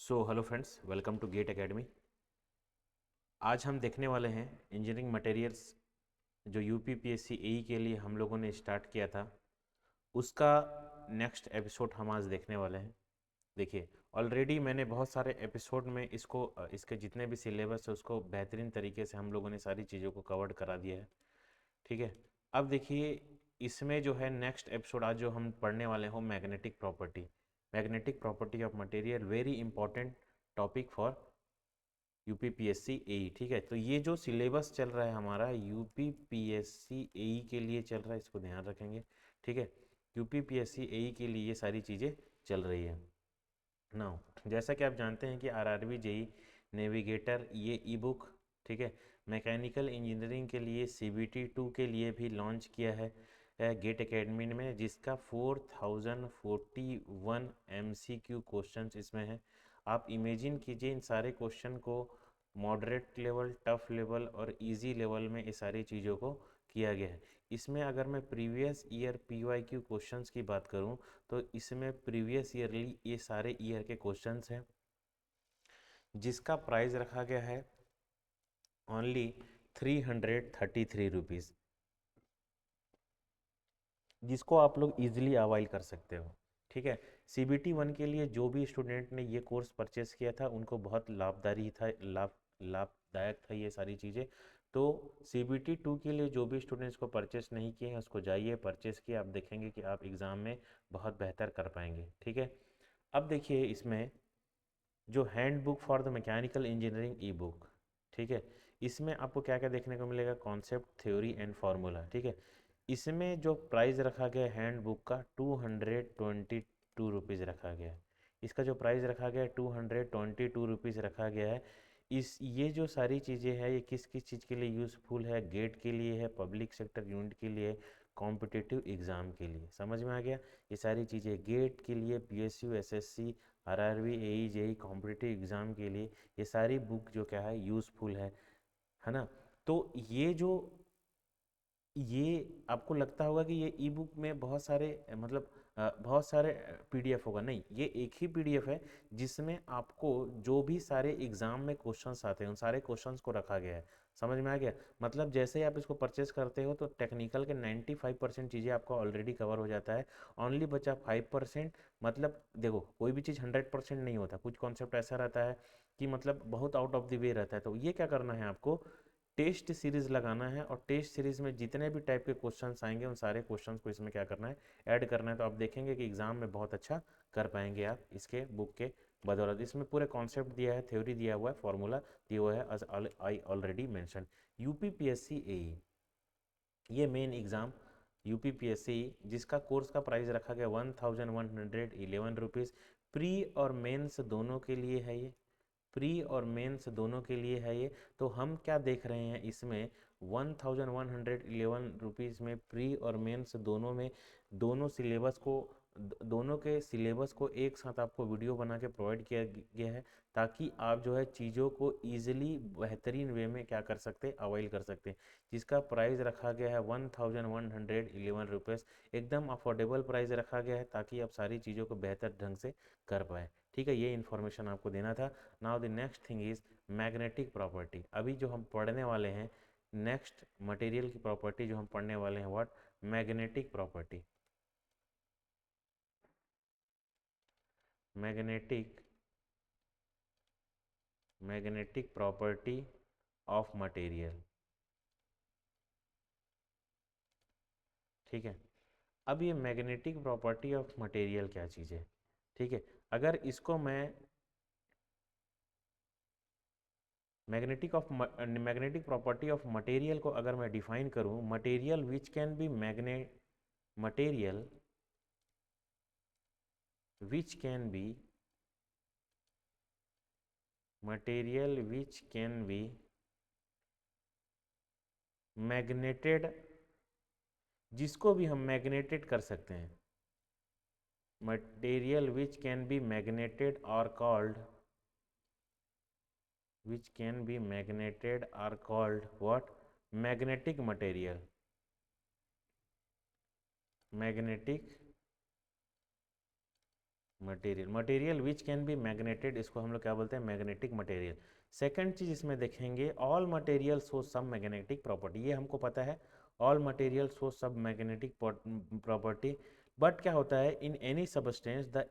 Hello friends, welcome to GATE academy. आज हम देखने वाले हैं इंजीनियरिंग मटेरियल्स जो यूपीपीएससी एई के लिए हम लोगों ने स्टार्ट किया था, उसका नेक्स्ट एपिसोड हम आज देखने वाले हैं। देखिए, ऑलरेडी मैंने बहुत सारे एपिसोड में इसके जितने भी सिलेबस है उसको बेहतरीन तरीके से हम लोगों ने सारी चीज़ों को कवर करा दिया है। ठीक है। अब देखिए, इसमें जो है नेक्स्ट एपिसोड आज जो हम पढ़ने वाले हो magnetic property of material, very important topic for UPPSC AE. ठीक है, तो ये जो सिलेबस चल रहा है हमारा यूपीपीएससी एई के लिए चल रहा है, इसको ध्यान रखेंगे। ठीक है, यूपीपीएससी एई के लिए ये सारी चीज़ें चल रही है। नाउ, जैसा कि आप जानते हैं कि आरआरबी जेई नेविगेटर ये ई बुक, ठीक है, मैकेनिकल इंजीनियरिंग के लिए सीबीटी 2 के लिए भी लॉन्च किया है गेट एकेडमी में, जिसका 4041 एमसीक्यू क्वेश्चंस इसमें है। आप इमेजिन कीजिए इन सारे क्वेश्चन को मॉडरेट लेवल, टफ लेवल और इजी लेवल में ये सारी चीज़ों को किया गया है। इसमें अगर मैं प्रीवियस ईयर पीवाईक्यू क्वेश्चंस की बात करूं तो इसमें प्रीवियस ईयरली ये सारे ईयर के क्वेश्चंस हैं, जिसका प्राइस रखा गया है ओनली 333 रुपीज़, जिसको आप लोग इजीली अवाइल कर सकते हो। ठीक है, सीबीटी 1 के लिए जो भी स्टूडेंट ने ये कोर्स परचेस किया था उनको बहुत लाभदायक था ये सारी चीज़ें। तो सीबीटी 2 के लिए जो भी स्टूडेंट्स को परचेस नहीं किए हैं उसको जाइए परचेस किए, आप देखेंगे कि आप एग्ज़ाम में बहुत बेहतर कर पाएंगे। ठीक है, अब देखिए इसमें जो hand book for the mechanical engineering E book, ठीक है, इसमें आपको क्या क्या देखने को मिलेगा, कॉन्सेप्ट, थ्योरी एंड फार्मूला। ठीक है, इसमें जो प्राइस रखा गया है हैंड बुक का 222 रुपीज़ रखा गया है। इसका जो प्राइस रखा गया है 222 रुपीज़ रखा गया है। इस ये जो सारी चीज़ें हैं ये किस किस चीज़ के लिए यूज़फुल है, गेट के लिए है, पब्लिक सेक्टर यूनिट के लिए, कॉम्पिटिटिव एग्ज़ाम के लिए। समझ में आ गया? ये सारी चीज़ें गेट के लिए, पीएसयू, एसएससी, आरआरबी, एई, जेई कॉम्पिटिटिव एग्ज़ाम के लिए ये सारी बुक जो क्या है यूज़फुल है ना। तो ये आपको लगता होगा कि ये ई बुक में बहुत सारे मतलब बहुत सारे पीडीएफ होगा, नहीं, ये एक ही पीडीएफ है जिसमें आपको जो भी सारे एग्जाम में क्वेश्चंस आते हैं उन सारे क्वेश्चंस को रखा गया है। समझ में आ गया? मतलब जैसे ही आप इसको परचेस करते हो तो टेक्निकल के 95% चीज़ें आपको ऑलरेडी कवर हो जाता है, ओनली बचा 5%। मतलब देखो, कोई भी चीज़ 100% नहीं होता, कुछ कॉन्सेप्ट ऐसा रहता है कि मतलब बहुत आउट ऑफ द वे रहता है। तो ये क्या करना है आपको, टेस्ट सीरीज लगाना है और टेस्ट सीरीज में जितने भी टाइप के क्वेश्चंस आएंगे उन सारे क्वेश्चंस को इसमें क्या करना है, ऐड करना है। तो आप देखेंगे कि एग्जाम में बहुत अच्छा कर पाएंगे आप इसके बुक के बदौलत। इसमें पूरे कॉन्सेप्ट दिया है, थ्योरी दिया हुआ है, फॉर्मूला दिया हुआ है, as I already mention. UPPSC AE ये मेन एग्ज़ाम यूपीपीएससी जिसका कोर्स का प्राइस रखा गया 1111 रुपीज़, प्री और मेंस दोनों के लिए है ये, प्री और मेंस दोनों के लिए है ये। तो हम क्या देख रहे हैं इसमें, 1111 रुपीज़ में प्री और मेंस दोनों में दोनों के सिलेबस को एक साथ आपको वीडियो बना के प्रोवाइड किया गया है, ताकि आप जो है चीज़ों को ईजिली बेहतरीन वे में क्या कर सकते हैं, अवेल कर सकते हैं। जिसका प्राइस रखा गया है 1111 रुपीज़, एकदम अफोर्डेबल प्राइस रखा गया है ताकि आप सारी चीज़ों को बेहतर ढंग से कर पाएँ। ठीक है, ये इन्फॉर्मेशन आपको देना था। Now the next thing is magnetic property. अभी जो हम पढ़ने वाले हैं नेक्स्ट मटेरियल की प्रॉपर्टी जो हम पढ़ने वाले हैं, what, magnetic property. Magnetic magnetic property of material. ठीक है, अब ये मैग्नेटिक प्रॉपर्टी ऑफ मटेरियल क्या चीज़ है? ठीक है, अगर इसको मैं मैग्नेटिक प्रॉपर्टी ऑफ मटेरियल को अगर मैं डिफाइन करूं, material which can B material which can be material which can be मैग्नेटेड, जिसको भी हम मैग्नेटेड कर सकते हैं, material which can be magneted or called which can be magneted are called what, magnetic material, magnetic material, material which can be magnetised, इसको हम लोग क्या बोलते हैं, मैग्नेटिक मटेरियल। सेकंड चीज इसमें देखेंगे, all material show some magnetic property, ये हमको पता है, ऑल मटेरियल शो सब मैग्नेटिक प्रॉपर्टी। बट क्या होता है, in any substance the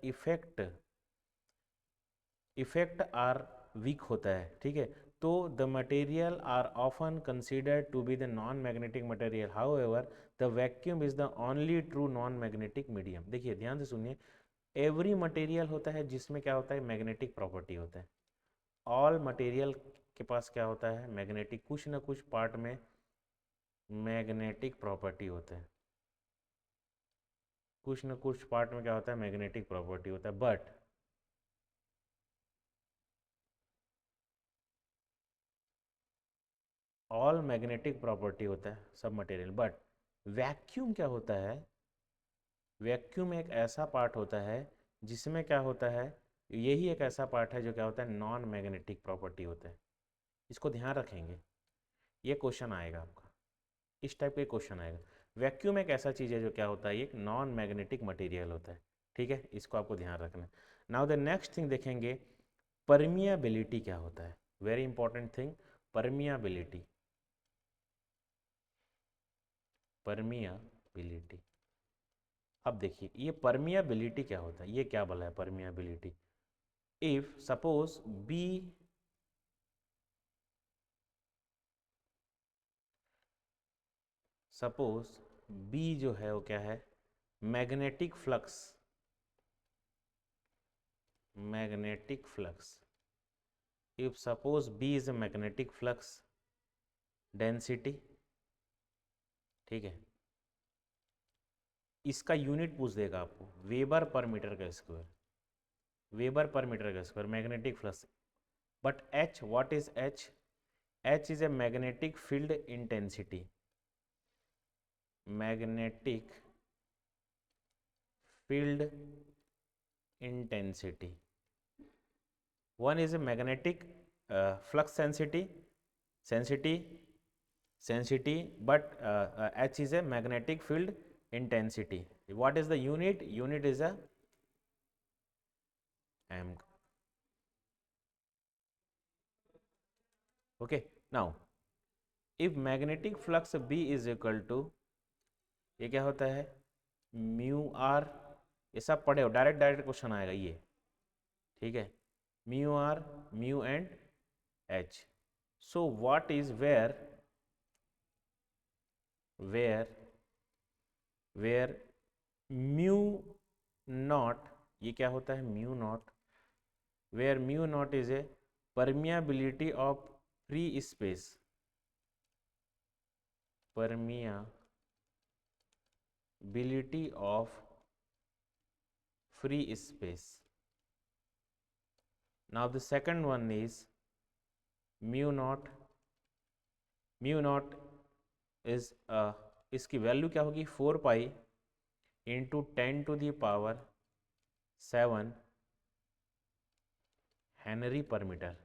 effect are weak होता है, ठीक है। तो the material are often considered to be the non magnetic material, however the vacuum is the only true non magnetic medium. देखिए ध्यान से सुनिए, एवरी मटेरियल होता है जिसमें क्या होता है, मैग्नेटिक प्रॉपर्टी होता है। ऑल मटेरियल के पास क्या होता है, मैग्नेटिक, कुछ ना कुछ पार्ट में मैग्नेटिक प्रॉपर्टी होता है, कुछ ना कुछ पार्ट में क्या होता है, मैग्नेटिक प्रॉपर्टी होता है। बट ऑल मैग्नेटिक प्रॉपर्टी होता है सब मटेरियल, बट वैक्यूम क्या होता है, वैक्यूम एक ऐसा पार्ट होता है जिसमें क्या होता है, यही एक ऐसा पार्ट है जो क्या होता है, नॉन मैग्नेटिक प्रॉपर्टी होता है। इसको ध्यान रखेंगे, ये क्वेश्चन आएगा आपका, इस टाइप का क्वेश्चन आएगा। वैक्यूम एक ऐसा चीज़ है जो क्या होता है, एक नॉन मैग्नेटिक मटेरियल होता है, ठीक है, इसको आपको ध्यान रखना है। नाउ द नेक्स्ट थिंग देखेंगे, परमियाबिलिटी क्या होता है, very important thing, permeability, permeability. अब देखिए ये परमियाबिलिटी क्या होता है, ये क्या बोला है permeability, if suppose B, suppose B जो है वो क्या है, magnetic flux, magnetic flux, if suppose B is a magnetic flux density, ठीक है, इसका यूनिट पूछ देगा आपको, वेबर पर मीटर का स्क्वायर, वेबर पर मीटर का square, magnetic flux. But H, what is H, H is a magnetic field intensity, magnetic field intensity. One is a magnetic flux density, but H is a magnetic field intensity. What is the unit? Unit is a M. Okay. Now, if magnetic flux B is equal to, ये क्या होता है, mu are, ये सब पढ़े हो, direct direct question आएगा ये, ठीक है, mu r, mu and H. So what is where where mu naught, ये क्या होता है, mu naught, where mu naught is a permeability of free space, permeability of free space. Now the second one is mu naught, mu naught is इसकी value क्या होगी, 4 pi into 10⁻⁷ Henry पर metre,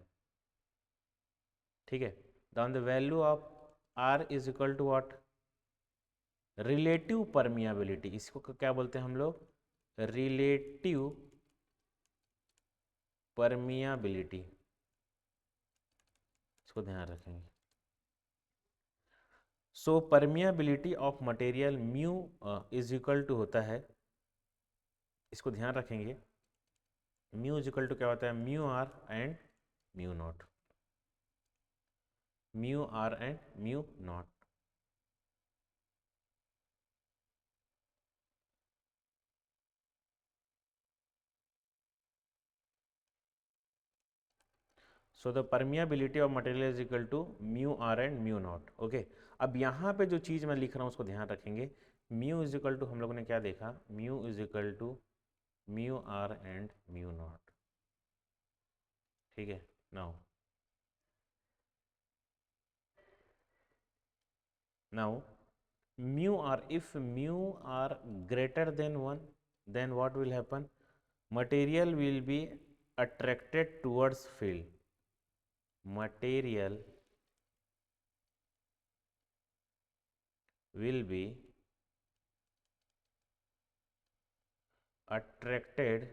ठीक है। then the value of R is equal to what, relative permeability, इसको क्या बोलते हैं हम लोग, रिलेटिव परमियाबिलिटी, इसको ध्यान रखेंगे। So permeability of material mu is equal to होता है, इसको ध्यान रखेंगे, म्यू इज इक्वल टू क्या होता है, mu r and mu naught, mu r and mu naught. So the permeability of material is equal to mu r and mu naught. Okay, अब यहाँ पे जो चीज़ मैं लिख रहा हूँ उसको ध्यान रखेंगे, म्यू इज इक्वल टू हम लोगों ने क्या देखा, mu is equal to mu r and mu naught, ठीक है। Now mu r, if mu r greater than 1, then what will happen, material will be attracted towards field, material will be attracted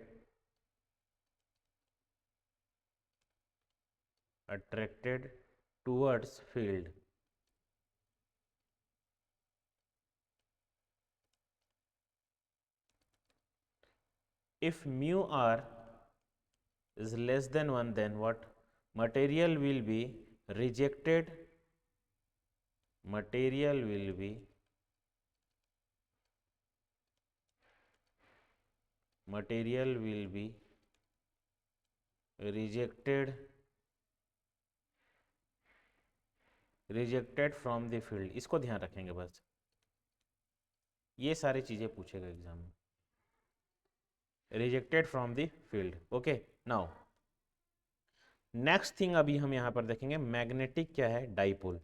attracted towards field. If mu r is less than 1, then what? Material will be rejected. Material will be rejected from the field. इसको ध्यान रखेंगे बस, ये सारी चीजें पूछेगा exam में. Rejected from the field. Okay, now next thing अभी हम यहाँ पर देखेंगे मैग्नेटिक क्या है, डाइपोल.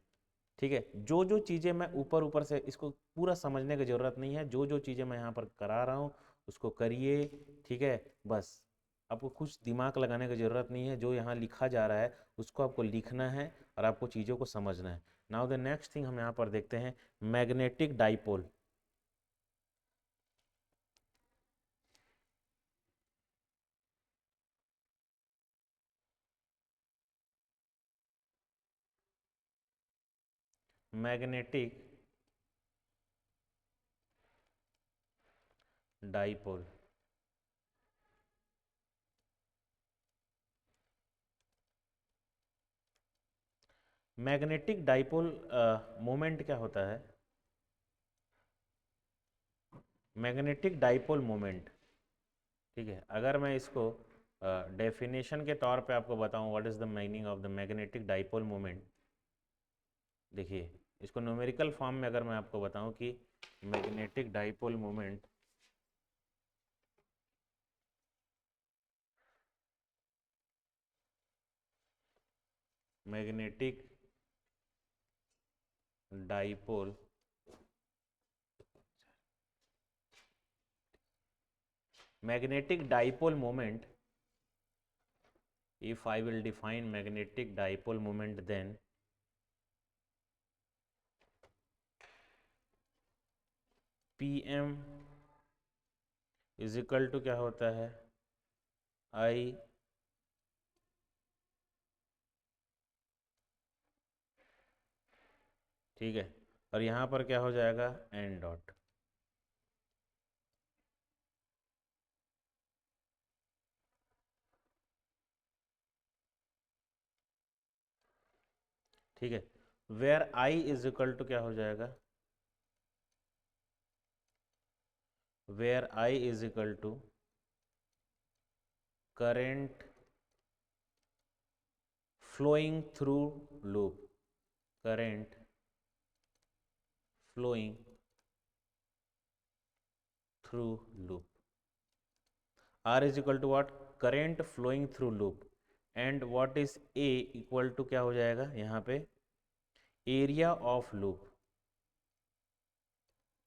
ठीक है, जो जो चीज़ें मैं ऊपर ऊपर से, इसको पूरा समझने की ज़रूरत नहीं है, जो जो चीज़ें मैं यहाँ पर करा रहा हूँ उसको करिए. ठीक है, बस आपको कुछ दिमाग लगाने की ज़रूरत नहीं है, जो यहाँ लिखा जा रहा है उसको आपको लिखना है और आपको चीज़ों को समझना है. नाउ द नेक्स्ट थिंग हम यहाँ पर देखते हैं magnetic dipole. Magnetic dipole. Magnetic dipole moment क्या होता है? Magnetic dipole moment. ठीक है, अगर मैं इसको डेफिनेशन के तौर पे आपको बताऊं, what is the meaning of the magnetic dipole moment. देखिए, इसको न्यूमेरिकल फॉर्म में अगर मैं आपको बताऊं कि magnetic dipole moment magnetic dipole magnetic dipole moment, if I will define magnetic dipole moment, then Pm is equal to क्या होता है, I ठीक है, और यहाँ पर क्या हो जाएगा, एन डॉट. ठीक है, where I is equal to क्या हो जाएगा, where I is equal to current flowing through loop. Current flowing through loop. R is equal to what, current flowing through loop. And what is A equal to क्या हो जाएगा यहाँ पे, area of loop.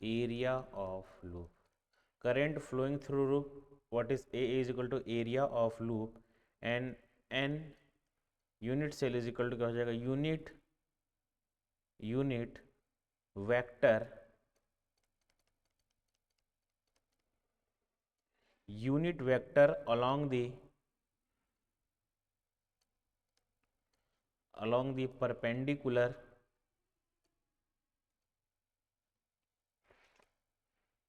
area of loop. Current flowing through loop, what is A is equal to area of loop. And N unit cell is equal to क्या हो जाएगा, unit vector, along the perpendicular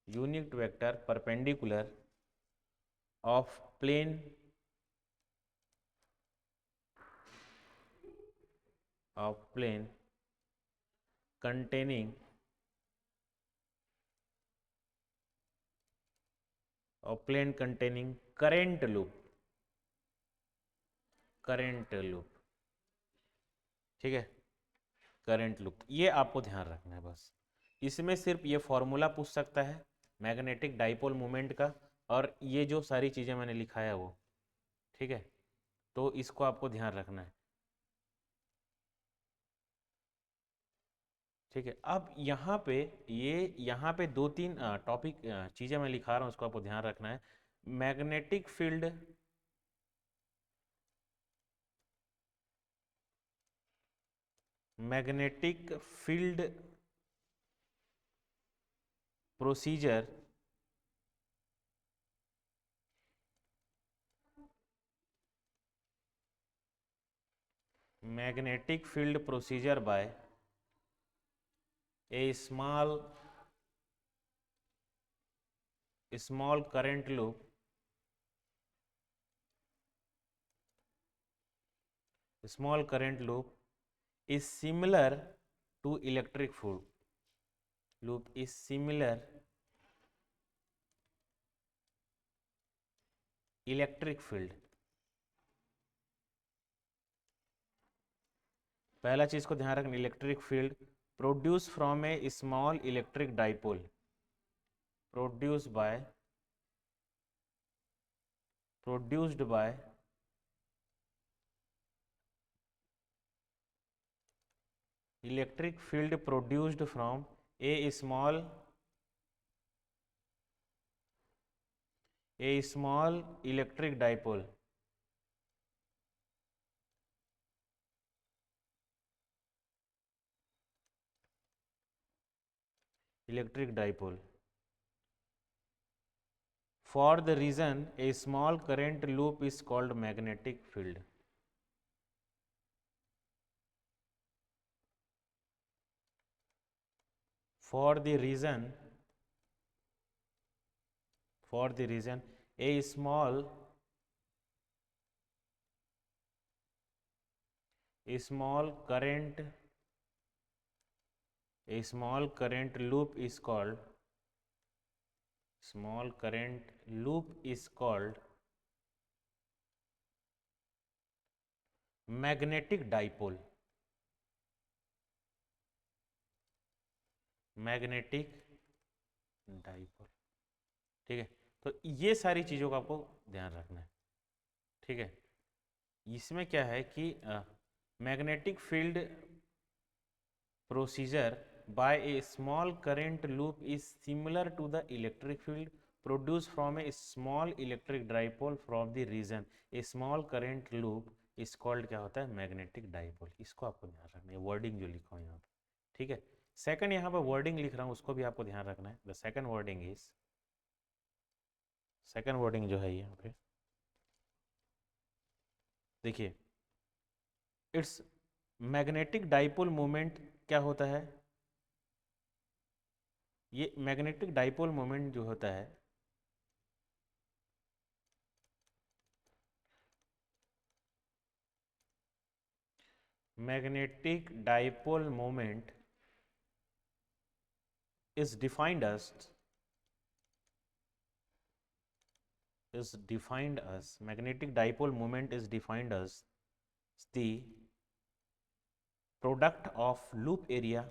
unit vector perpendicular of plane containing current loop. ठीक है, current loop, ये आपको ध्यान रखना है बस. इसमें सिर्फ ये फॉर्मूला पूछ सकता है मैग्नेटिक डाइपोल मोमेंट का, और ये जो सारी चीज़ें मैंने लिखा है वो. ठीक है, तो इसको आपको ध्यान रखना है. ठीक है, अब यहाँ पे दो तीन टॉपिक चीज़ें मैं लिखा रहा हूँ, उसको आपको ध्यान रखना है. Magnetic field procedure magnetic field procedure by a small current loop is similar to electric field loop is similar electric field। पहला चीज को ध्यान रखना, electric field produce from A small electric dipole produced by electric field produced from a small electric dipole for the reason a small current loop is called magnetic field। for the reason a small current loop is called magnetic dipole। ठीक है, तो ये सारी चीज़ों का आपको ध्यान रखना है। ठीक है, इसमें क्या है कि magnetic field procedure by a small current loop is similar to the electric field produced from a small electric dipole from the region a small current loop is called क्या होता है, मैग्नेटिक डाइपोल। इसको आपको ध्यान रखना है, wording जो लिखा हूँ यहाँ पे। ठीक है, सेकंड यहाँ पर वर्डिंग लिख रहा हूँ, उसको भी आपको ध्यान रखना है। द सेकंड वर्डिंग जो है यहाँ पे देखिए, इट्स मैग्नेटिक डाइपोल मोमेंट क्या होता है, ये मैग्नेटिक डाइपोल मोमेंट जो होता है magnetic dipole moment is defined as magnetic dipole moment is defined as the product of loop area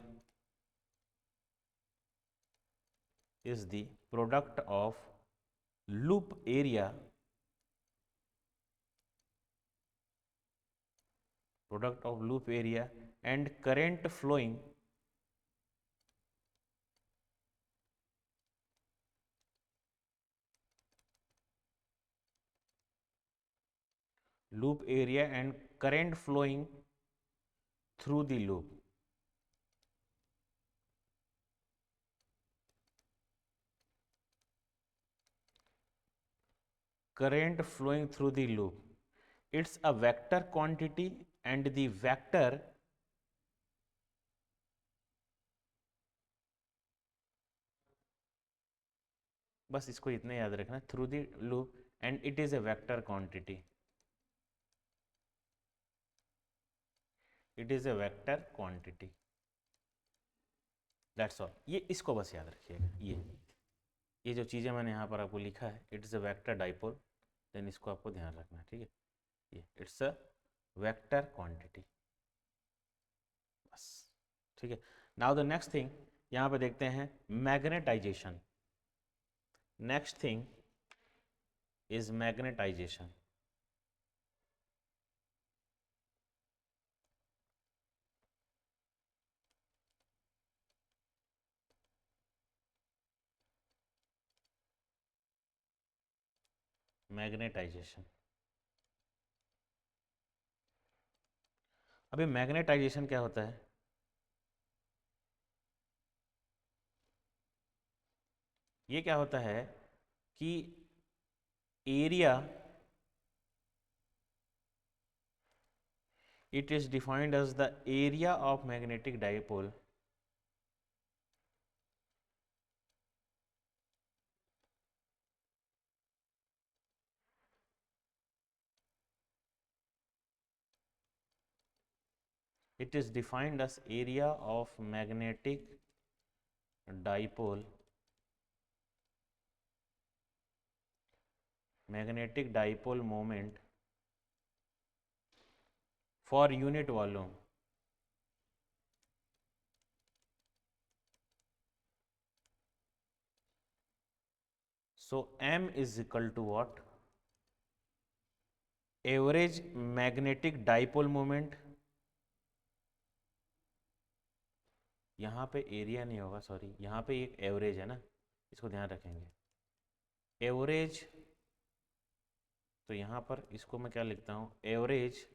and current flowing loop area and current flowing through the loop। current flowing through the loop, it's a vector quantity and the vector बस इसको इतना याद रखना, through the loop and it is a vector quantity, that's all. ये इसको बस याद रखिएगा, ये जो चीज़ें मैंने यहाँ पर आपको लिखा है, it is a vector dipole, then इसको आपको ध्यान रखना है। ठीक है, ये इट्स अ वेक्टर क्वांटिटी, बस। ठीक है, नाउ द नेक्स्ट थिंग यहाँ पे देखते हैं magnetization. Next thing is magnetization. अभी मैग्नेटाइजेशन क्या होता है, ये क्या होता है कि area It is defined as the area of magnetic dipole it is defined as area of dipole magnetic dipole moment for unit volume. So m is equal to what? Average magnetic dipole moment, यहाँ पे area नहीं होगा, sorry, यहाँ पे एक average है ना, इसको ध्यान रखेंगे, एवरेज। तो यहाँ पर इसको मैं क्या लिखता हूँ, average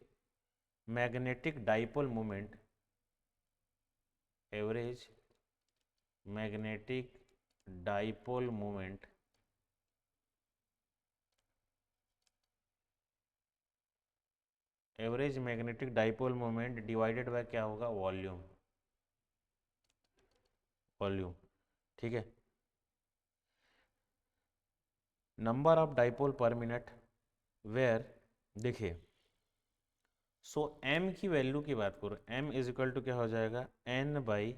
magnetic dipole moment, average magnetic dipole moment average magnetic dipole moment divided by क्या होगा, वॉल्यूम, वॉल्यूम, ठीक है। Number of dipole per minute where, देखिए, सो m की वैल्यू की बात करो, m इज इक्वल टू क्या हो जाएगा, n बाई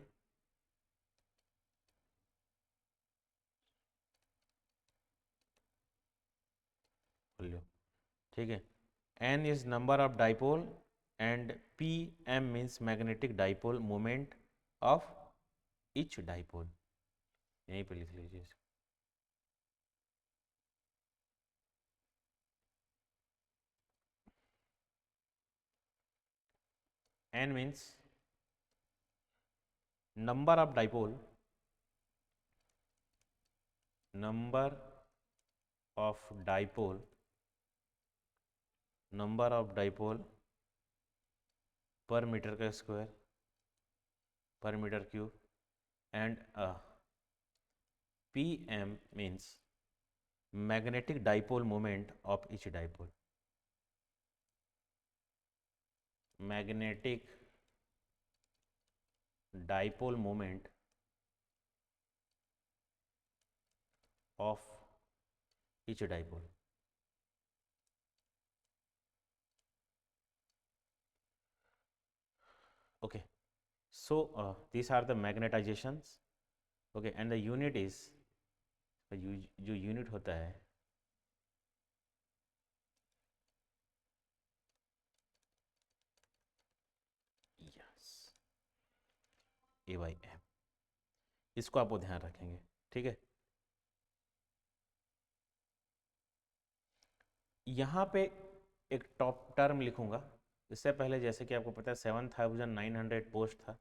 वॉल्यूम, ठीक है। n is number of dipole and p m means magnetic dipole moment of each dipole, यहीं पे लिख लीजिए। n means number of dipole, number of dipole, number of dipole per metre का square, per metre cube, and pm means magnetic dipole moment of each dipole, magnetic dipole moment of each dipole. Okay, so these are the magnetizations. Okay, and the unit is, जो unit होता है, yes, A by M, इसको आप ध्यान रखेंगे, ठीक है। यहाँ पे एक टॉप टर्म लिखूंगा, इससे पहले जैसे कि आपको पता है 7,900 पोस्ट था,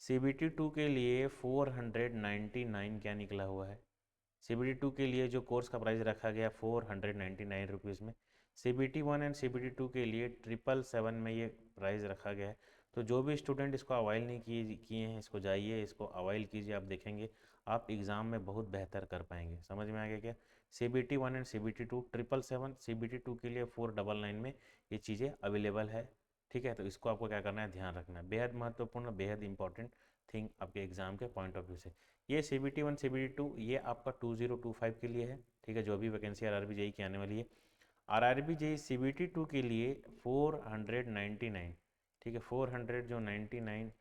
CBT2 के लिए 499 क्या निकला हुआ है, CBT2 के लिए जो कोर्स का प्राइस रखा गया 499 रुपीज़ में, CBT1 एंड CBT2 के लिए 777 में ये प्राइस रखा गया है। तो जो भी स्टूडेंट इसको अवाइल नहीं किए हैं, इसको जाइए, इसको अवाइल कीजिए, आप देखेंगे आप एग्ज़ाम में बहुत बेहतर कर पाएंगे। समझ में आ गया क्या? CBT1 एंड CBT2 777, CBT2 के लिए 499 में ये चीज़ें अवेलेबल है, ठीक है। तो इसको आपको क्या करना है, ध्यान रखना है, बेहद महत्वपूर्ण, बेहद इंपॉर्टेंट थिंग आपके एग्जाम के पॉइंट ऑफ व्यू से। ये CBT1 CBT2 ये आपका 2025 के लिए है, ठीक है, जो भी वैकेंसी RRB JEE की आने वाली है। RRB JEE CBT2 के लिए 499, ठीक है, 400 जो 99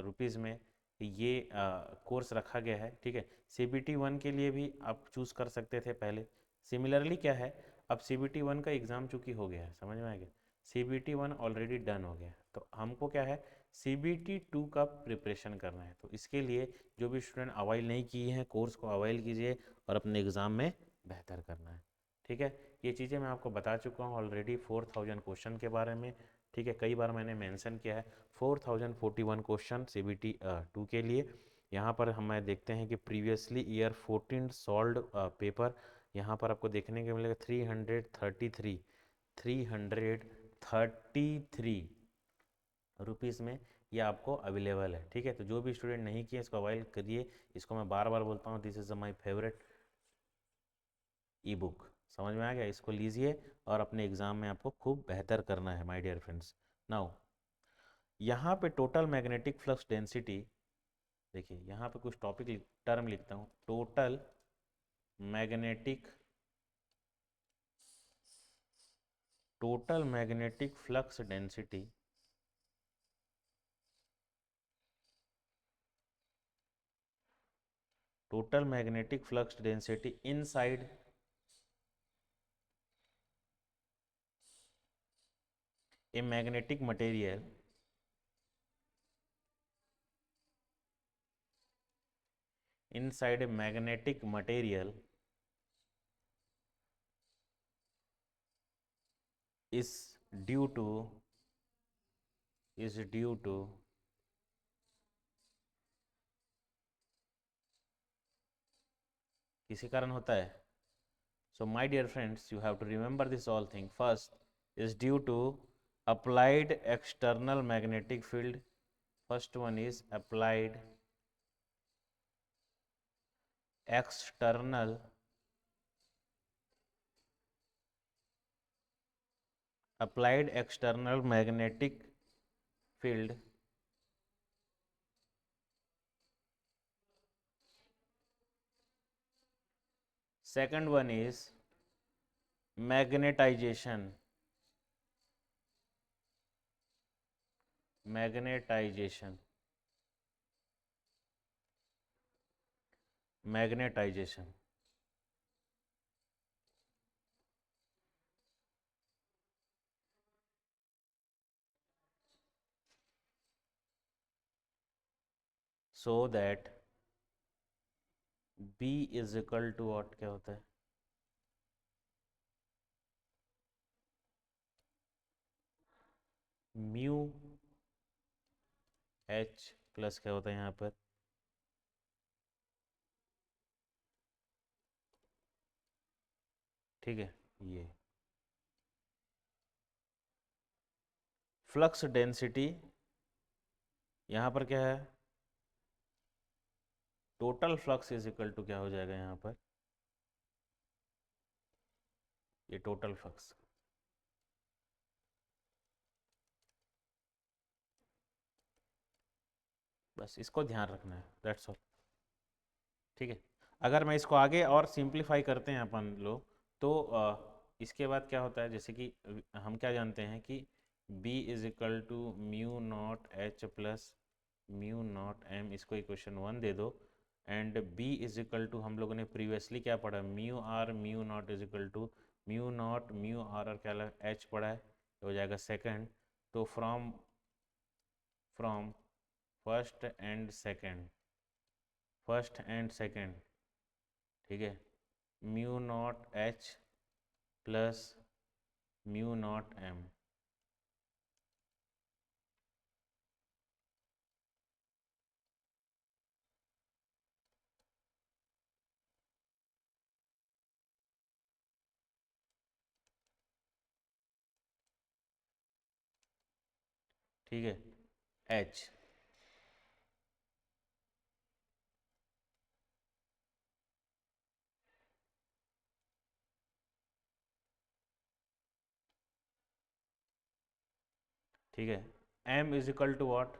रुपीज़ में ये कोर्स रखा गया है, ठीक है। CBT1 के लिए भी आप चूज़ कर सकते थे पहले। सिमिलरली क्या है, अब CBT1 का एग्ज़ाम चूँकि हो गया है, समझ में आ गया, CBT1 ऑलरेडी डन हो गया, तो हमको क्या है, CBT2 का प्रिपरेशन करना है। तो इसके लिए जो भी स्टूडेंट अवाइल नहीं किए हैं, कोर्स को अवाइल कीजिए और अपने एग्ज़ाम में बेहतर करना है, ठीक है। ये चीज़ें मैं आपको बता चुका हूँ ऑलरेडी 4000 क्वेश्चन के बारे में, ठीक है, कई बार मैंने मेंशन किया है। 4041 क्वेश्चन CBT2 के लिए। यहाँ पर हम देखते हैं कि प्रीवियसली ईयर 14 सॉल्व पेपर यहाँ पर आपको देखने को मिलेगा 333 रुपीज़ में ये आपको अवेलेबल है, ठीक है। तो जो भी स्टूडेंट नहीं किए इसको अवॉइड करिए, इसको मैं बार बार बोलता हूँ, this is my favourite E book, समझ में आ गया? इसको लीजिए और अपने एग्जाम में आपको खूब बेहतर करना है माय डियर फ्रेंड्स। नाउ यहाँ पे टोटल मैग्नेटिक फ्लक्स डेंसिटी, देखिए यहाँ पे कुछ टॉपिक टर्म लिखता हूँ। Total magnetic flux density inside a magnetic material is due to is due to किसी कारण होता है। So my dear friends, you have to remember this all thing. First is due to applied external magnetic field. First one is applied external magnetic field. Second one is magnetization. Magnetization. So that B is equal to what, क्या होता है? Mu H plus क्या होता है यहाँ पर? ठीक है, ये फ्लक्स डेंसिटी यहाँ पर क्या है? Total flux is equal to क्या हो जाएगा यहाँ पर? ये टोटल फ्लक्स, बस इसको ध्यान रखना है, दैट्स ऑल। ठीक है, अगर मैं इसको आगे और सिंप्लीफाई करते हैं अपन लोग तो इसके बाद क्या होता है, जैसे कि हम क्या जानते हैं कि B is equal to mu naught H plus mu naught M, इसको इक्वेशन 1 दे दो। And B is equal to, हम लोगों ने प्रीवियसली क्या पढ़ा, mu naught is equal to mu naught mu r और क्या H पढ़ा है, हो जाएगा सेकंड। तो फ्रॉम फर्स्ट एंड सेकंड, ठीक है, mu naught H plus mu naught M, ठीक है, H, ठीक है, M is equal to what,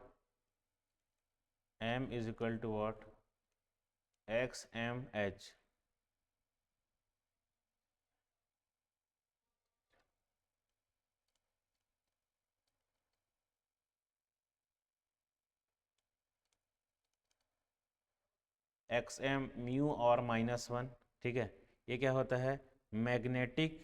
M is equal to what, x m H, x m mu और -1, ठीक है। ये क्या होता है, मैग्नेटिक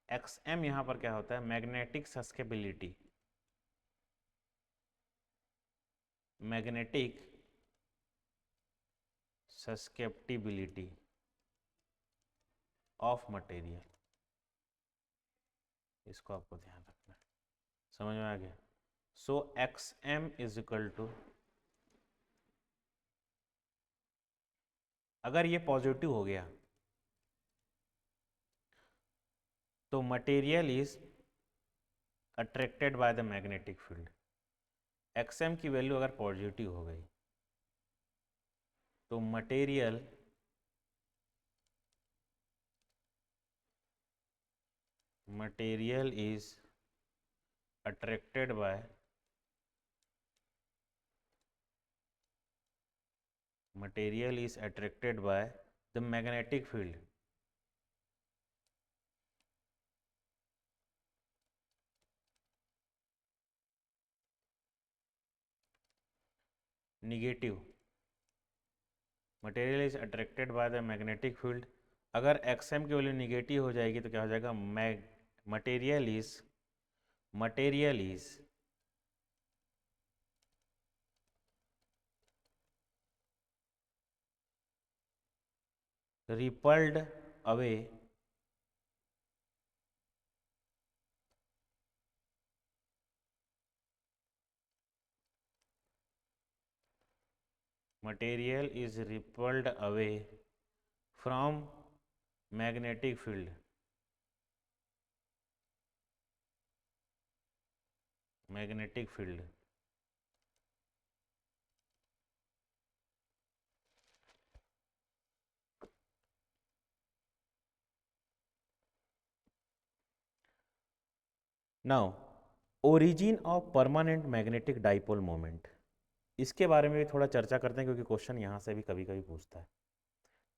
एक्स एम, यहाँ पर क्या होता है, magnetic susceptibility, magnetic susceptibility of material, इसको आपको ध्यान रखना है, समझ में आ गया। So x m is equal to, अगर ये पॉजिटिव हो गया तो material is attracted by the magnetic field. X m की वैल्यू अगर पॉजिटिव हो गई तो material is attracted by the magnetic field. Negative, material is attracted by the magnetic field. अगर एक्सएम की वैल्यू निगेटिव हो जाएगी तो क्या हो जाएगा, material is rippled away material is repelled away from magnetic field। Now origin of permanent magnetic dipole moment, इसके बारे में भी थोड़ा चर्चा करते हैं क्योंकि क्वेश्चन यहाँ से भी कभी कभी पूछता है।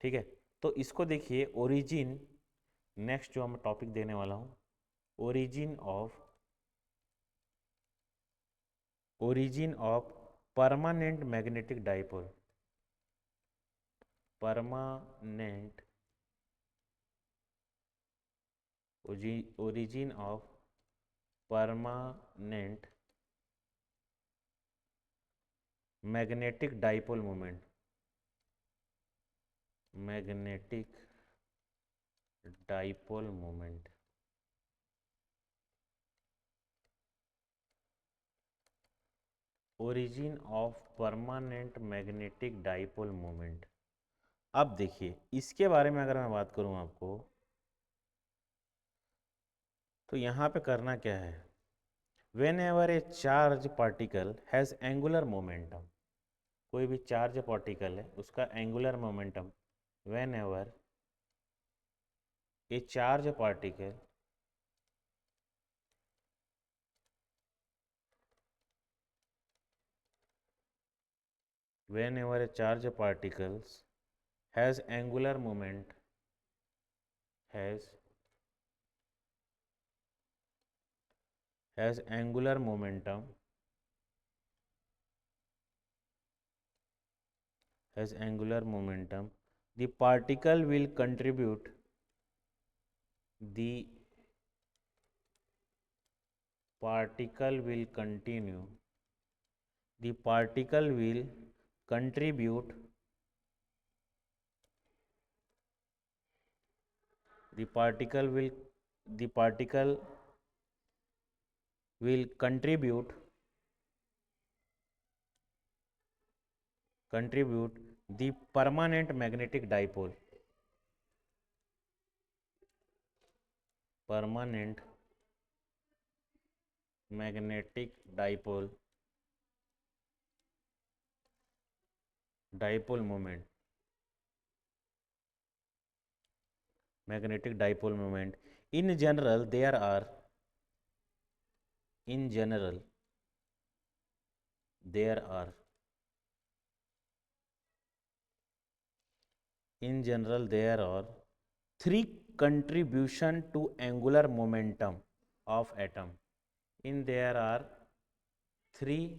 ठीक है, तो इसको देखिए, ओरिजिन, नेक्स्ट जो मैं टॉपिक देने वाला हूँ, origin of permanent magnetic dipole, permanent origin of permanent magnetic dipole moment, origin of permanent magnetic dipole moment। अब देखिए इसके बारे में अगर मैं बात करूं आपको, तो यहाँ पे करना क्या है, when ever A charge particle has angular momentum, कोई भी चार्ज पार्टिकल है उसका angular momentum, when ever A charge particle whenever a charge particles has angular moment, has angular momentum, the particle will contribute, the particle will continue, the particle will contribute, the particle will contribute the permanent magnetic dipole, permanent magnetic dipole moment, magnetic dipole moment। In general there are, in general there are three contribution to angular momentum of atom, in there are three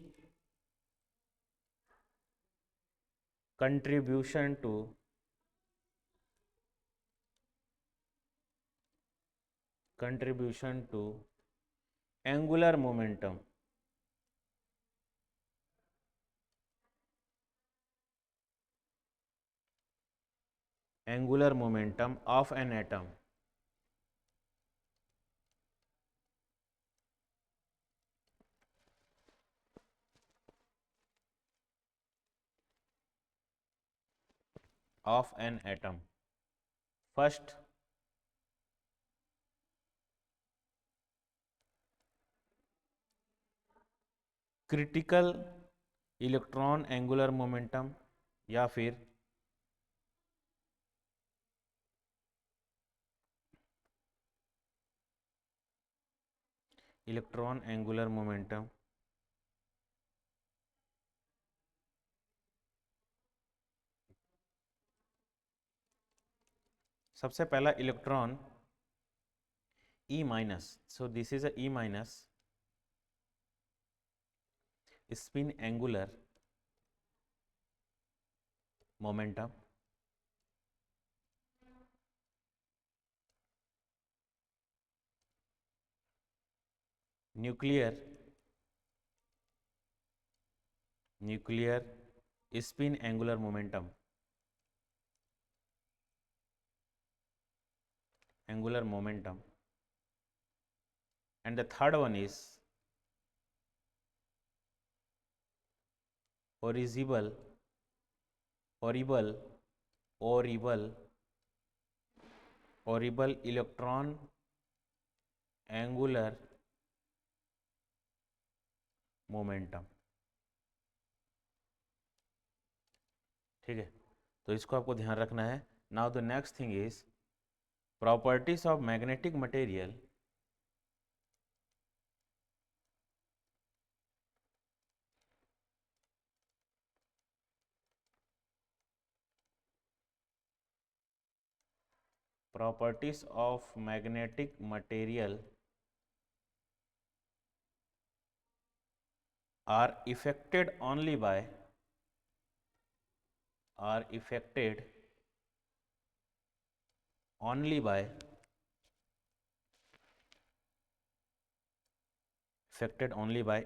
contribution to angular momentum of an atom, first critical electron angular momentum या फिर electron angular momentum, सबसे पहला electron E minus, so this is a E minus spin angular momentum, nuclear spin angular momentum, and the third one is horrible horrible horrible horrible electron angular momentum. ठीक है, तो इसको आपको ध्यान रखना है। Now the next thing is properties of magnetic material, properties of magnetic material are affected only by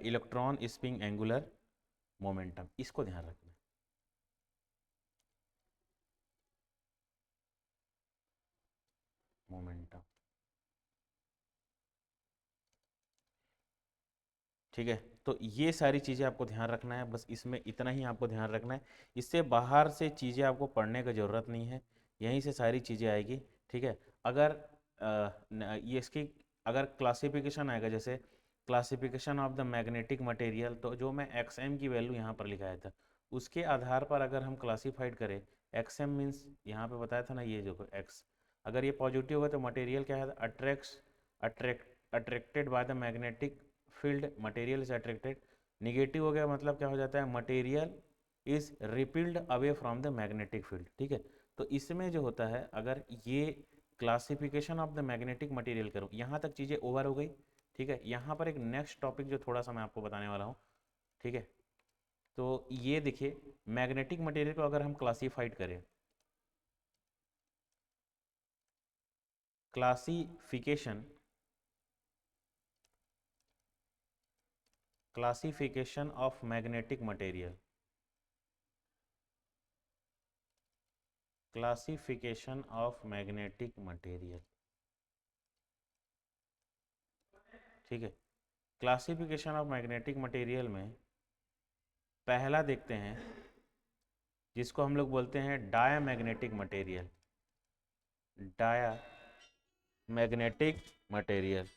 electron spin angular momentum. इसको ध्यान रखना। मोमेंटम, ठीक है, तो ये सारी चीज़ें आपको ध्यान रखना है, बस इसमें इतना ही आपको ध्यान रखना है। इससे बाहर से चीज़ें आपको पढ़ने की ज़रूरत नहीं है, यहीं से सारी चीज़ें आएगी। ठीक है, अगर ये इसकी अगर क्लासिफिकेशन आएगा, जैसे classification of the magnetic material, तो जो मैं एक्स एम की वैल्यू यहाँ पर लिखाया था, उसके आधार पर अगर हम क्लासीफाइड करें, एक्स एम मीन्स यहाँ पर बताया था ना, ये जो एक्स, अगर ये पॉजिटिव होगा तो मटेरियल क्या है, attracted by the magnetic field, material is attracted. Negative हो गया मतलब क्या हो जाता है, material is repealed away from the magnetic field. ठीक है, तो इसमें जो होता है, अगर ये classification of the magnetic material करूँ, यहाँ तक चीज़ें ओवर हो गई। ठीक है, यहाँ पर एक नेक्स्ट टॉपिक जो थोड़ा सा मैं आपको बताने वाला हूँ। ठीक है, तो ये देखिए, मैग्नेटिक मटेरियल को अगर हम क्लासीफाइड करें, classification classification of magnetic material, classification of magnetic material. ठीक है, क्लासिफिकेशन ऑफ मैग्नेटिक मटेरियल में पहला देखते हैं, जिसको हम लोग बोलते हैं diamagnetic material, diamagnetic material.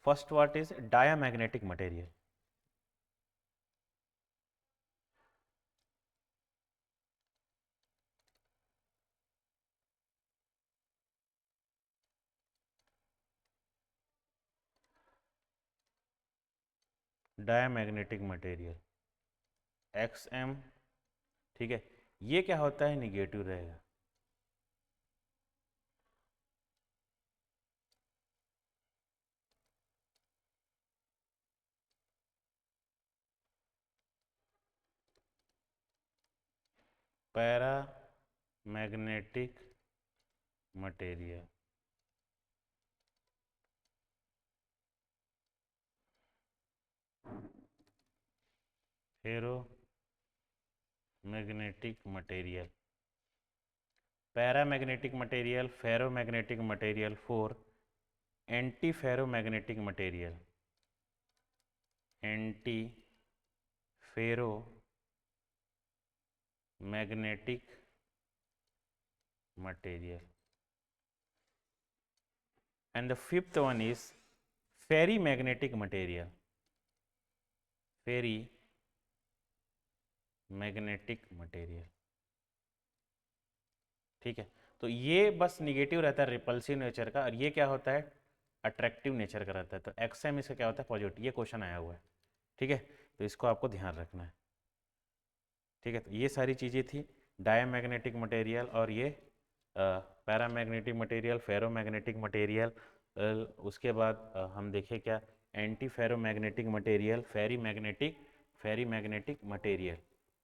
First what is diamagnetic material? Diamagnetic material, X M. ठीक है, ये क्या होता है, निगेटिव रहेगा। Paramagnetic material, ferro magnetic material, paramagnetic material, ferromagnetic material, 4 antiferromagnetic material, anti ferro magnetic material, and the fifth one is ferrimagnetic material, ferrimagnetic material। ठीक है, तो ये बस निगेटिव रहता है रिपल्सिव नेचर का, और ये क्या होता है, अट्रैक्टिव नेचर का रहता है। तो एक्सएम इसका क्या होता है, पॉजिटिव। ये क्वेश्चन आया हुआ है, ठीक है, तो इसको आपको ध्यान रखना है। ठीक है, तो ये सारी चीज़ें थी डायमैग्नेटिक मटेरियल, और ये पैरामैग्नेटिक मटेरियल, फेरोमैग्नेटिक मटेरियल। उसके बाद हम देखें क्या, एंटी फेरोमैग्नेटिक मटेरियल, फेरीमैग्नेटिक मटेरियल।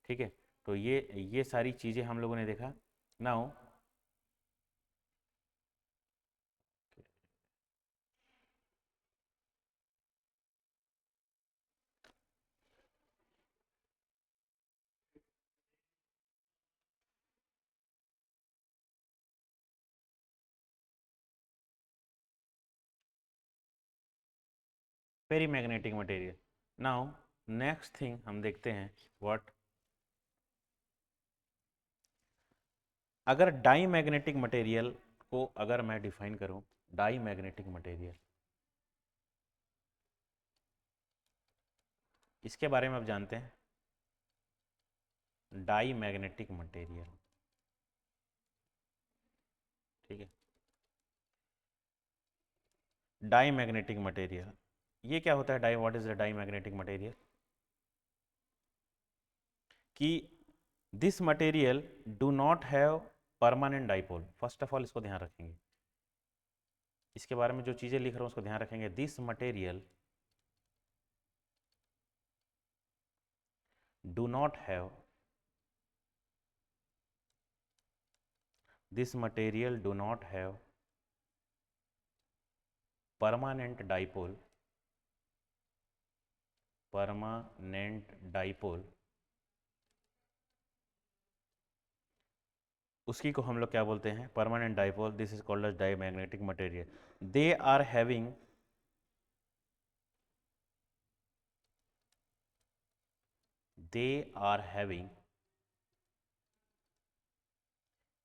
ठीक है, तो ये सारी चीज़ें हम लोगों ने देखा। Now ferrimagnetic material. Now next thing हम देखते हैं, व्हाट, अगर डाई मैग्नेटिक मटेरियल को अगर मैं डिफाइन करूं, डाई मैग्नेटिक मटेरियल, इसके बारे में आप जानते हैं, डाई मैग्नेटिक मटेरियल। ठीक है, डाई मैग्नेटिक मटेरियल, ये क्या होता है, dia, what is the diamagnetic material, कि this material do not have permanent dipole. First of all इसको ध्यान रखेंगे, इसके बारे में जो चीज़ें लिख रहा हूँ उसको ध्यान रखेंगे। This material do not have, this material do not have permanent dipole, permanent dipole, उसकी को हम लोग क्या बोलते हैं, permanent dipole. This is called as diamagnetic material. They are having, they are having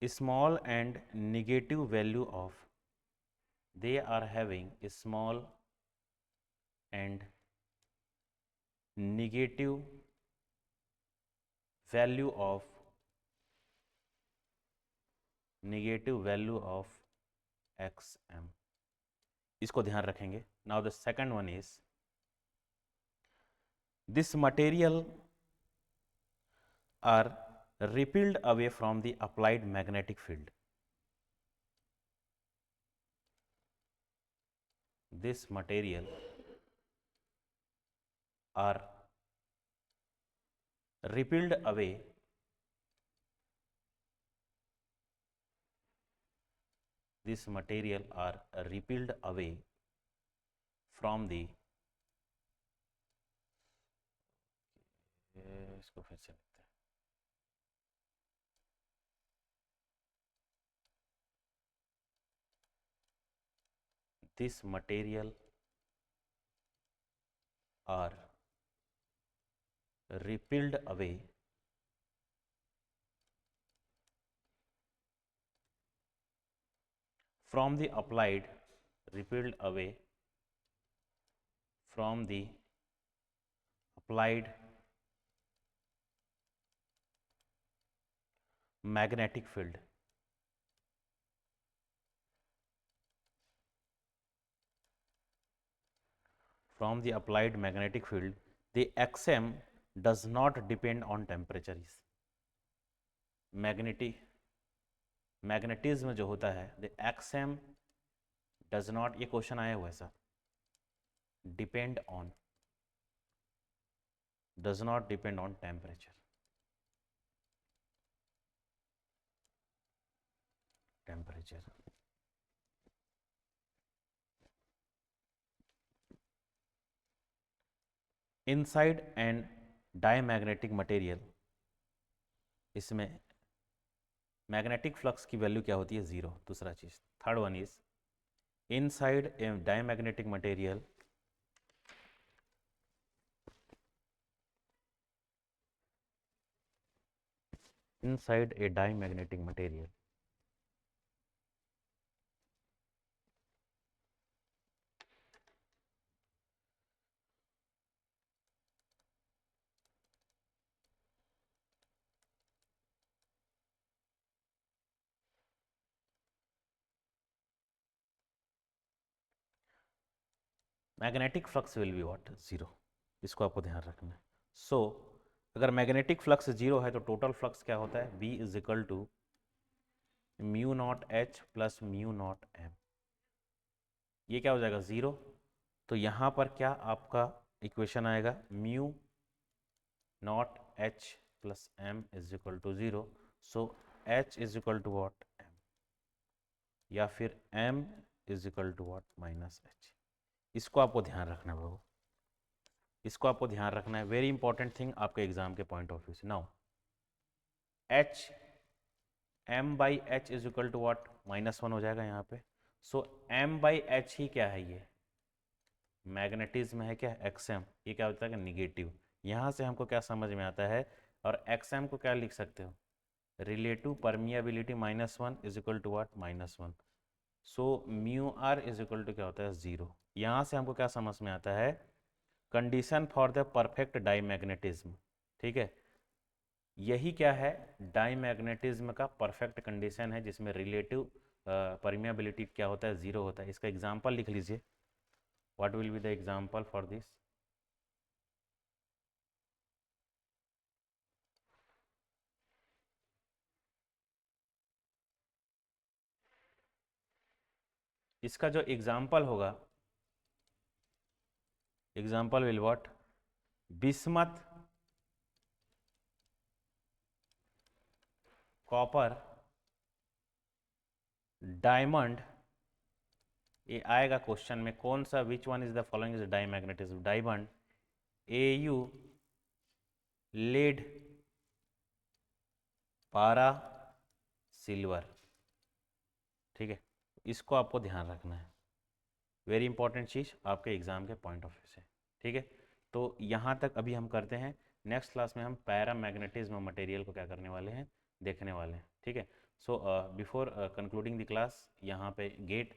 small and negative value of, they are having a small and negative value of, negative value of xm, इसको ध्यान रखेंगे। Now the second one is, this material are repelled away from the applied magnetic field, this material are repelled away this material are repelled away from the, इसको फिर से लिखते हैं, this material are repelled away from the applied, repelled away from the applied magnetic field, from the applied magnetic field, the xm does not depend on temperature. Magnetism जो होता है, the XM does not, ये question आया हुआ है sir, depend on, does not depend on temperature, inside and diamagnetic material, इसमें magnetic flux की value क्या होती है, जीरो। दूसरा चीज, third one is inside a diamagnetic material inside a diamagnetic material magnetic flux will be what, zero. इसको आपको ध्यान रखना है। सो अगर मैग्नेटिक फ्लक्स जीरो है तो टोटल फ्लक्स क्या होता है, B is equal to mu naught H plus mu naught M। ये क्या हो जाएगा, जीरो। तो यहाँ पर क्या आपका इक्वेशन आएगा, mu naught H plus M is equal to zero. So H is equal to what, M, या फिर M is equal to what, minus H। इसको आपको ध्यान रखना है बाबू, इसको आपको ध्यान रखना है, वेरी इंपॉर्टेंट थिंग आपके एग्जाम के पॉइंट ऑफ व्यू से। Now H, M by H is equal to what, -1 हो जाएगा यहाँ पे। सो M बाई एच ही क्या है, ये मैग्नेटिज्म है क्या, XM। ये क्या होता है, निगेटिव। यहाँ से हमको क्या समझ में आता है, और XM को क्या लिख सकते हो, relative permeability -1 is equal to what, -1। So mu R is equal to क्या होता है, जीरो। यहाँ से हमको क्या समझ में आता है, कंडीशन फॉर द परफेक्ट डाईमैग्नेटिज्म। ठीक है, यही क्या है, डाईमैग्नेटिज्म का परफेक्ट कंडीशन है, जिसमें रिलेटिव परमिएबिलिटी क्या होता है, जीरो होता है। इसका एग्जांपल लिख लीजिए, what will be the example for this. इसका जो एग्जांपल होगा, example will what, bismuth, copper, diamond. ये आएगा क्वेश्चन में, कौन सा, which one is the following is diamagnetism, diamond, AU, lead, पारा, सिल्वर। ठीक है, इसको आपको ध्यान रखना है, वेरी इंपॉर्टेंट चीज़ आपके एग्जाम के पॉइंट ऑफ व्यू से। ठीक है, तो यहाँ तक अभी हम करते हैं। नेक्स्ट क्लास में हम पैरामैग्नेटिज्म मटेरियल को क्या करने वाले हैं, देखने वाले हैं। ठीक है, so before concluding the class, यहाँ पे गेट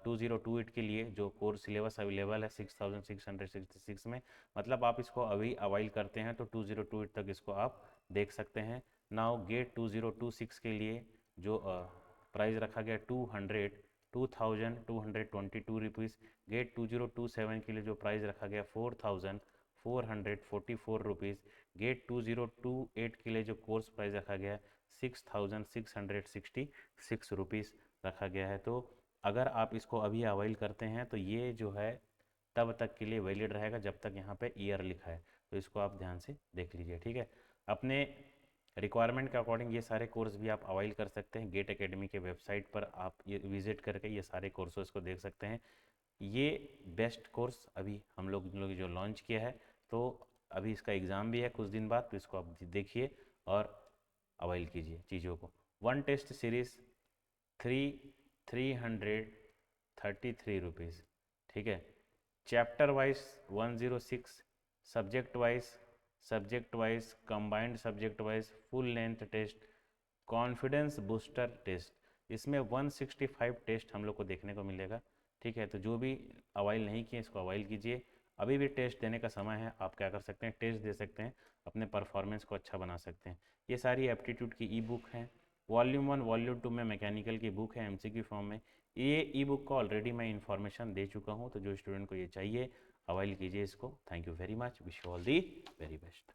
2028 के लिए जो कोर्स सिलेबस अवेलेबल है 6666 में, मतलब आप इसको अभी अवाइल करते हैं तो 2028 तक इसको आप देख सकते हैं। नाउ गेट 2026 के लिए जो प्राइस रखा गया 2222 रुपीज़, गेट 2027 के लिए जो प्राइस रखा गया 4444 रुपीज़, गेट 2028 के लिए जो कोर्स प्राइस रखा गया 6666 रुपीज़ रखा गया है। तो अगर आप इसको अभी अवेल करते हैं तो ये जो है तब तक के लिए वैलिड रहेगा जब तक यहाँ पे ईयर लिखा है, तो इसको आप ध्यान से देख लीजिए। ठीक है, अपने रिक्वायरमेंट के अकॉर्डिंग ये सारे कोर्स भी आप अवाइल कर सकते हैं। गेट एकेडमी के वेबसाइट पर आप ये विजिट करके ये सारे कोर्सेज को देख सकते हैं। ये बेस्ट कोर्स अभी हम लोग जो लॉन्च किया है, तो अभी इसका एग्ज़ाम भी है कुछ दिन बाद, तो इसको आप देखिए और अवाइल कीजिए चीज़ों को। One test series 333 rupees. ठीक है, chapter wise 106, subject wise combined subject wise full length test, confidence booster test, इसमें 165 टेस्ट हम लोग को देखने को मिलेगा। ठीक है, तो जो भी अवाइल नहीं किए इसको अवाइल कीजिए, अभी भी टेस्ट देने का समय है। आप क्या कर सकते हैं, टेस्ट दे सकते हैं, अपने परफॉर्मेंस को अच्छा बना सकते हैं। ये सारी एप्टीट्यूड की ई बुक हैं, वॉल्यूम 1 वॉल्यूम 2 में मैकेनिकल की बुक है MCQ फॉर्म में। ये ई बुक को ऑलरेडी मैं इन्फॉर्मेशन दे चुका हूँ, तो जो स्टूडेंट को ये चाहिए अवाइल कीजिए इसको। Thank you very much, wish you all the very best.